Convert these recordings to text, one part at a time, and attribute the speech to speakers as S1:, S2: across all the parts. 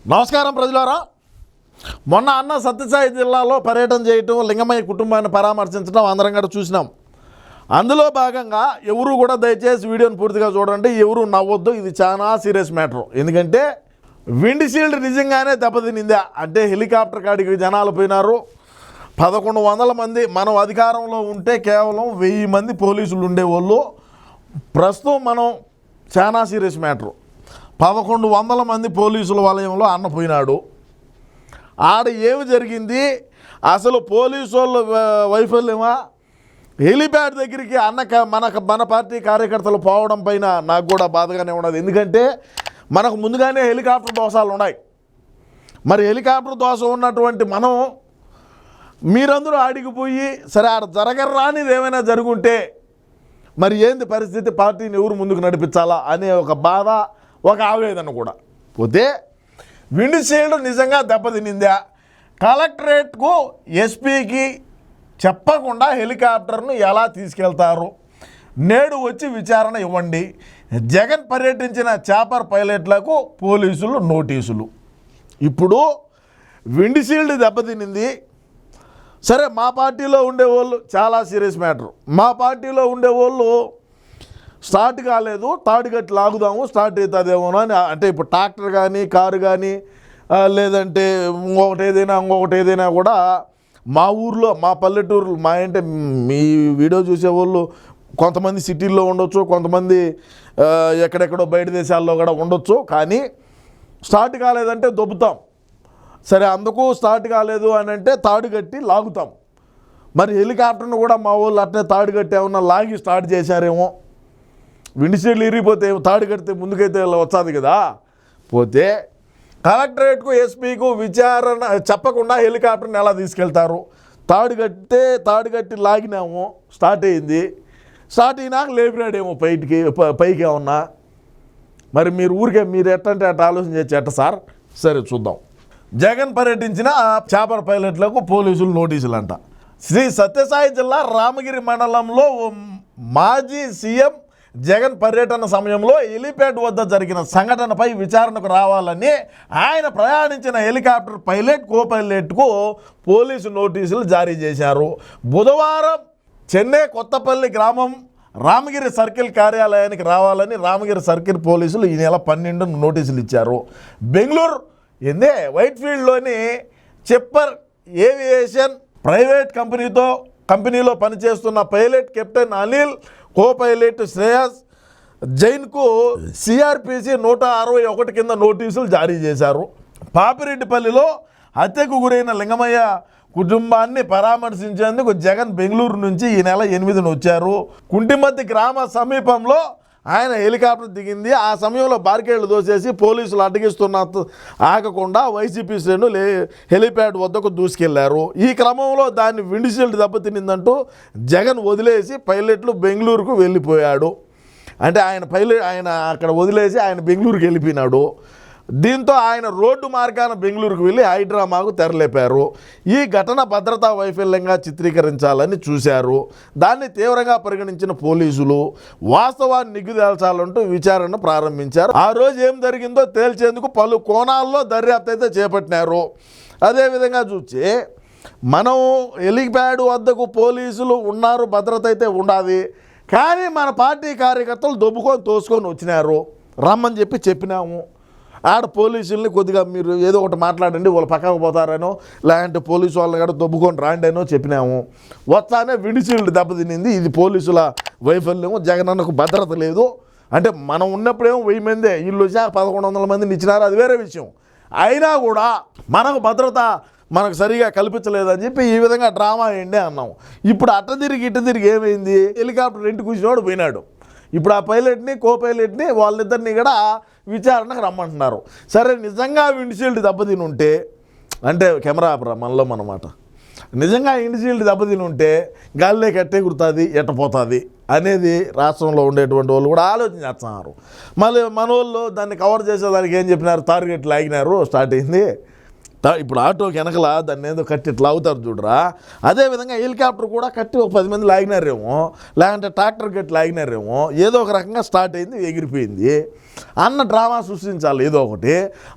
S1: నమస్కారం ప్రజలారా. మొన్న అన్న సత్యసాయి జిల్లాలో పర్యటన చేయటం, లింగమయ్య కుటుంబాన్ని పరామర్శించడం అందరం కూడా చూసినాం. అందులో భాగంగా ఎవరు కూడా దయచేసి వీడియోని పూర్తిగా చూడండి, ఎవరు నవ్వొద్దు. ఇది చాలా సీరియస్ మ్యాటర్. ఎందుకంటే విండ్షీల్డ్ నిజంగానే దెబ్బతినిందా అంటే హెలికాప్టర్ కాడికి జనాలు పోయినారు. 1100 మంది మనం అధికారంలో ఉంటే కేవలం 1000 మంది పోలీసులు ఉండేవాళ్ళు. ప్రస్తుతం మనం చాలా సీరియస్ మ్యాటర్. 1100 మంది పోలీసుల వలయంలో అన్న పోయినాడు. ఆడ ఏమి జరిగింది, అసలు పోలీసు వాళ్ళ వైఫల్యమా, హెలిప్యాడ్ దగ్గరికి మన పార్టీ కార్యకర్తలు పోవడం పైన నాకు కూడా బాధగానే ఉన్నది. ఎందుకంటే మనకు ముందుగానే హెలికాప్టర్ దోషాలు ఉన్నాయి. మరి హెలికాప్టర్ దోషం ఉన్నటువంటి మనం మీరందరూ ఆడిగిపోయి సరే ఆడ జరగరానిది ఏమైనా జరుగుంటే మరి ఏంది పరిస్థితి, పార్టీని ఎవరు ముందుకు నడిపించాలా అనే ఒక బాధ, ఒక ఆవేదన కూడా. పోతే విండ్షీల్డ్ నిజంగా దెబ్బతినిందా, కలెక్టరేట్కు ఎస్పీకి చెప్పకుండా హెలికాప్టర్ను ఎలా తీసుకెళ్తారు, నేడు వచ్చి విచారణ ఇవ్వండి. జగన్ పర్యటించిన చాపర్ పైలట్లకు పోలీసులు నోటీసులు. ఇప్పుడు విండ్షీల్డ్ దెబ్బతినింది. సరే మా పార్టీలో ఉండేవాళ్ళు చాలా సీరియస్ మ్యాటర్. మా పార్టీలో ఉండేవాళ్ళు స్టార్ట్ కాలేదు, తాడు కట్టి లాగుదాము స్టార్ట్ అవుతుందేమో అని. అంటే ఇప్పుడు ట్రాక్టర్ కానీ కారు కానీ లేదంటే ఇంకొకటి ఏదైనా కూడా మా ఊర్లో మా పల్లెటూరు అంటే మీ వీడియో చూసేవాళ్ళు కొంతమంది సిటీల్లో ఉండొచ్చు, కొంతమంది ఎక్కడెక్కడో బయట దేశాల్లో కూడా ఉండొచ్చు. కానీ స్టార్ట్ కాలేదంటే దొబ్బుతాం. సరే అందుకు స్టార్ట్ కాలేదు అని అంటే తాడు కట్టి లాగుతాం. మరి హెలికాప్టర్ను కూడా మా వాళ్ళు అట్నే తాడు కట్టి ఏమన్నా లాగి స్టార్ట్ చేశారేమో. విండ్షీల్డ్ ఇరిగిపోతే తాడు కడితే ముందుకైతే వచ్చాది కదా. పోతే కలెక్టరేట్కు ఎస్పీకు విచారణ చెప్పకుండా హెలికాప్టర్ని ఎలా తీసుకెళ్తారు? తాడు కట్టి లాగినాము, స్టార్ట్ అయింది. స్టార్ట్ అయినాక లేపినాడేమో పైకి ఏమన్నా. మరి మీరు ఎట్టంటే అట్ట ఆలోచన చేసి ఎట్ట సార్? సరే చూద్దాం. జగన్ పర్యటించిన చాపర్ పైలట్లకు పోలీసులు నోటీసులు అంట. శ్రీ సత్యసాయి జిల్లా రామగిరి మండలంలో మాజీ సీఎం జగన్ పర్యటన సమయంలో హెలిప్యాడ్ వద్ద జరిగిన సంఘటనపై విచారణకు రావాలని ఆయన ప్రయాణించిన హెలికాప్టర్ పైలట్, కో పైలట్కు పోలీసు నోటీసులు జారీ చేశారు. బుధవారం చెన్నై కొత్తపల్లి గ్రామం రామగిరి సర్కిల్ కార్యాలయానికి రావాలని రామగిరి సర్కిల్ పోలీసులు ఈ నెల 12 నోటీసులు ఇచ్చారు. బెంగళూరు వైట్ఫీల్డ్లోని చెప్పర్ ఏవియేషన్ ప్రైవేట్ కంపెనీలో పనిచేస్తున్న pilot captain Anil, co pilot Shreyas జైన్కు సిఆర్పిసి 161 కింద నోటీసులు జారీ చేశారు. పాపిరెడ్డిపల్లిలో హత్యకు గురైన లింగమయ్య కుటుంబాన్ని పరామర్శించేందుకు జగన్ బెంగళూరు నుంచి ఈ నెల 8న వచ్చారు. కుంటిమద్ది గ్రామ సమీపంలో ఆయన హెలికాప్టర్ దిగింది. ఆ సమయంలో బార్కేళ్లు దోసేసి పోలీసులు అడ్డగిస్తున్న ఆగకుండా వైసీపీ శ్రేణులు హెలిప్యాడ్ వద్దకు దూసుకెళ్లారు. ఈ క్రమంలో దాన్ని విండ్షీల్డ్ దెబ్బతినిందంటూ జగన్ వదిలేసి పైలట్లు బెంగళూరుకు వెళ్ళిపోయాడు. అంటే ఆయన అక్కడ వదిలేసి ఆయన బెంగళూరుకి వెళ్ళిపోయినాడు. దీంతో ఆయన రోడ్డు మార్గాన బెంగళూరుకు వెళ్ళి హైడ్రామాకు తెరలేపారు. ఈ ఘటన భద్రతా వైఫల్యంగా చిత్రీకరించాలని చూశారు. దాన్ని తీవ్రంగా పరిగణించిన పోలీసులు వాస్తవాన్ని నిగ్గుదేల్చాలంటూ విచారణ ప్రారంభించారు. ఆ రోజు ఏం జరిగిందో తేల్చేందుకు పలు కోణాల్లో దర్యాప్తు అయితే చేపట్టినారు. అదేవిధంగా చూస్తే మనం హెలిప్యాడ్ వద్దకు పోలీసులు ఉన్నారు, భద్రత అయితే ఉండాలి. కానీ మన పార్టీ కార్యకర్తలు దొబ్బుకొని తోసుకొని వచ్చినారు. రమ్మని చెప్పినాము. ఆడ పోలీసుల్ని కొద్దిగా మీరు ఏదో ఒకటి మాట్లాడండి, వాళ్ళు పక్కకు పోతారనో లేదంటే పోలీసు వాళ్ళని కూడా దొబ్బుకొని రాండేనో చెప్పినాము. వస్తానే విండ్షీల్డ్ దెబ్బతినింది. ఇది పోలీసుల వైఫల్యము. జగనన్నకు భద్రత లేదు. అంటే మనం ఉన్నప్పుడేమో 1000 మందే, వీళ్ళు వచ్చాక 1100 మందిని ఇచ్చినారు, అది వేరే విషయం. అయినా కూడా మనకు భద్రత సరిగా కల్పించలేదని చెప్పి ఈ విధంగా డ్రామా అయ్యండి అన్నాం. ఇప్పుడు ఇటు తిరిగి ఏమైంది, హెలికాప్టర్ రెంట్ కూర్చున్నాడు పోయినాడు. ఇప్పుడు ఆ పైలట్ని, కో పైలట్ని వాళ్ళిద్దరిని కూడా విచారణకు రమ్మంటున్నారు. సరే నిజంగా విండ్షీల్డ్ దెబ్బతిని ఉంటే, అంటే కెమెరా ఆపరా మనమాట, నిజంగా విండ్షీల్డ్ దెబ్బతిని ఉంటే గాలిలోకి ఎట్టే గుర్తుంది, ఎట్టపోతుంది అనేది రాష్ట్రంలో ఉండేటువంటి వాళ్ళు కూడా ఆలోచన చేస్తున్నారు. మళ్ళీ మన వాళ్ళు దాన్ని కవర్ చేసేదానికి ఏం చెప్పినారు, టార్గెట్ లాగినారు, స్టార్ట్ అయింది. ఇప్పుడు ఆటోకి వెనకల దాన్ని ఏదో కట్టి ఇట్లా అవుతారు చూడరా, అదేవిధంగా హెలికాప్టర్ కూడా కట్టి ఒక 10 మంది లాగినారేమో, లేదంటే ట్రాక్టర్ కట్టి లాగినారేమో, ఏదో ఒక రకంగా స్టార్ట్ అయింది, ఎగిరిపోయింది అన్న డ్రామా సృష్టించాలి ఏదో ఒకటి.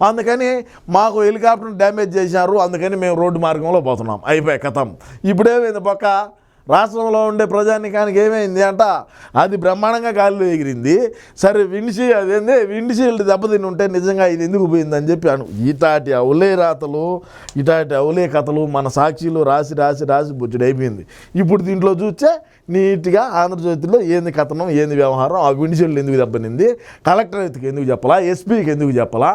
S1: అందుకని మాకు హెలికాప్టర్ని డ్యామేజ్ చేశారు, అందుకని మేము రోడ్డు మార్గంలో పోతున్నాం, అయిపోయి కథం. ఇప్పుడేమైంది పక్క రాష్ట్రంలో ఉండే ప్రజానికానికి ఏమైంది అంట, అది బ్రహ్మాండంగా గాలిలో ఎగిరింది. సరే విండ్షీల్డ్ దెబ్బతిని ఉంటే నిజంగా ఇది ఎందుకు పోయిందని చెప్పి ఇటాటి అవులే రాతలు, ఇటాటి అవులే కథలు మన సాక్షిలో రాసి రాసి రాసి బుజ్జుడైపోయింది. ఇప్పుడు దీంట్లో చూస్తే నీట్గా ఆంధ్రజ్యోతిలో ఏంది కథనం, ఏంది వ్యవహారం, ఆ విండ్షీల్డ్ ఎందుకు దెబ్బనింది, కలెక్టరేట్కి ఎందుకు చెప్పాలా, ఎస్పీకి ఎందుకు చెప్పాలా,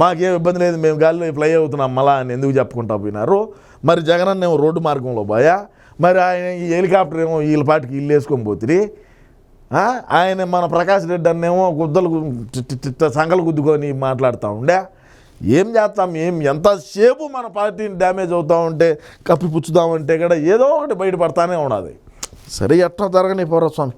S1: మాకేం ఇబ్బంది లేదు మేము గాలిలో ఫ్లై అవుతున్నాం మళ్ళా అని ఎందుకు చెప్పుకుంటా పోయినారు. మరి జగనన్న ఏమో రోడ్డు మార్గంలో పోయా, మరి ఆయన ఈ హెలికాప్టర్ ఏమో వీళ్ళ పాటికి ఇల్లు వేసుకొని పోతుంది. ఆయన మన ప్రకాష్ రెడ్డి అన్నేమో గుద్దలు సంగలు గుద్దుకొని మాట్లాడుతూ ఉండే. ఏం చేస్తాం, ఎంతసేపు మన పార్టీని డ్యామేజ్ అవుతూ ఉంటే కప్పిపుచ్చుదామంటే కూడా ఏదో ఒకటి బయటపడతానే ఉన్నది. సరే ఎట్లా జరగని పోరా స్వామి.